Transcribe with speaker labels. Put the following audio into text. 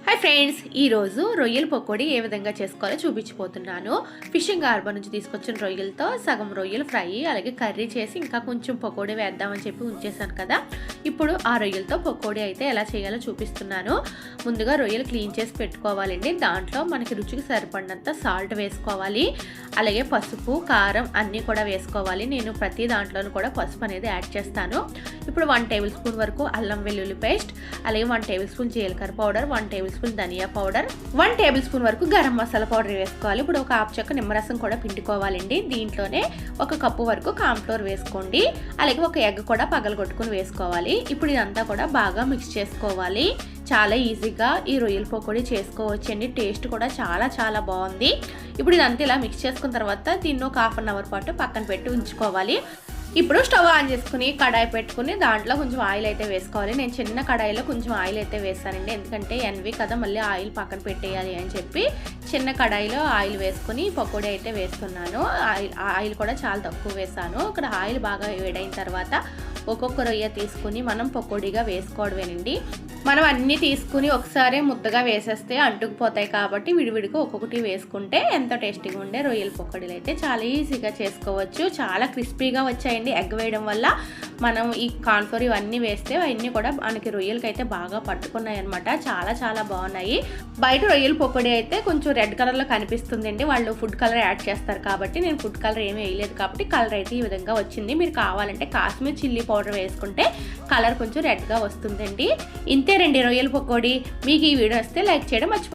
Speaker 1: Hi friends, ఈరోజు రొయ్యల పకోడీ ఏ విధంగా చేసుకోవాలో చూపించిపోతున్నాను. ఫిషింగ్ హార్బర్ నుంచి తీసుకొచ్చిన రొయ్యలతో సగం రొయ్యలు ఫ్రై అలాగే కర్రీ చేసి ఇంకా కొంచెం పకోడీ వేద్దామని చెప్పి ఉంచేసాను కదా. ఇప్పుడు ఆ రొయ్యలతో పకోడీ అయితే ఎలా చేయాలో చూపిస్తున్నాను. ముందుగా రొయ్యలు క్లీన్ చేసి పెట్టుకోవాలండి. దాంట్లో మనకి రుచికి సరిపడినంత సాల్ట్ వేసుకోవాలి. అలాగే పసుపు, కారం అన్నీ కూడా వేసుకోవాలి. నేను ప్రతి దాంట్లోనూ కూడా పసుపు అనేది యాడ్ చేస్తాను. ఇప్పుడు 1 టేబుల్ స్పూన్ వరకు అల్లం వెల్లుల్లి పేస్ట్, అలాగే 1 టేబుల్ స్పూన్ జీలకర్ర పౌడర్, 1 టేబుల్ స్పూన్ ధనియా పౌడర్, 1 టేబుల్ స్పూన్ వరకు గరం మసాలా పౌడర్ వేసుకోవాలి. ఇప్పుడు ఒక హాఫ్ చెక్క నిమ్మరసం కూడా పిండుకోవాలండి. దీంట్లోనే 1 కప్పు వరకు కార్న్‌ఫ్లోర్ వేసుకోండి. అలాగే ఒక ఎగ్ కూడా పగలగొట్టుకుని వేసుకోవాలి. ఇప్పుడు ఇదంతా కూడా బాగా మిక్స్ చేసుకోవాలి. చాలా ఈజీగా ఈ రొయ్యల పకోడీ చేసుకోవచ్చండి. టేస్ట్ కూడా చాలా బాగుంది. ఇప్పుడు ఇదంతా ఇలా మిక్స్ చేసుకున్న తర్వాత దీన్ని ఒక హాఫ్ అన్ అవర్ పాటు పక్కన పెట్టి ఉంచుకోవాలి. ఇప్పుడు స్టవ్ ఆన్ చేసుకుని కడాయి పెట్టుకుని దాంట్లో కొంచెం ఆయిల్ అయితే వేసుకోవాలి. నేను చిన్న కడాయిలో కొంచెం ఆయిల్ అయితే వేస్తానండి, ఎందుకంటే ఎన్వి కదా మళ్ళీ ఆయిల్ పక్కన పెట్టేయాలి అని చెప్పి చిన్న కడాయిలో ఆయిల్ వేసుకుని పకోడీ అయితే వేస్తున్నాను. ఆయిల్ కూడా చాలా తక్కువ వేసాను. ఇక్కడ ఆయిల్ బాగా వేడైన తర్వాత ఒక్కొక్క రొయ్య తీసుకుని మనం పకోడీగా వేసుకోవడమేనండి. మనం అన్నీ తీసుకుని ఒకసారి ముద్దగా వేసేస్తే అంటుకుపోతాయి కాబట్టి విడివిడిగా ఒక్కొక్కటి వేసుకుంటే ఎంతో టేస్టీగా ఉండే రొయ్యల పకోడీలు అయితే చాలా ఈజీగా చేసుకోవచ్చు. చాలా క్రిస్పీగా వచ్చాయండి. ఎగ్ వేయడం వల్ల మనం ఈ కార్న్‌ఫ్లోర్ ఇవన్నీ వేస్తే అవన్నీ కూడా మనకి రొయ్యలకి అయితే బాగా పట్టుకున్నాయి అనమాట. చాలా బాగున్నాయి. బయట రొయ్యల పకోడీ అయితే కొంచెం రెడ్ కలర్లో కనిపిస్తుందండి. వాళ్ళు ఫుడ్ కలర్ యాడ్ చేస్తారు కాబట్టి నేను ఫుడ్ కలర్ ఏమీ వేయలేదు కాబట్టి కలర్ అయితే ఈ విధంగా వచ్చింది. మీరు కావాలంటే కాశ్మీర్ చిల్లీ పౌడర్ వేసుకుంటే కలర్ కొంచెం రెడ్గా వస్తుందండి. ఇంతేనండి రొయ్యల పకోడీ. మీకు ఈ వీడియో వస్తే లైక్ చేయడం మర్చిపోకండి.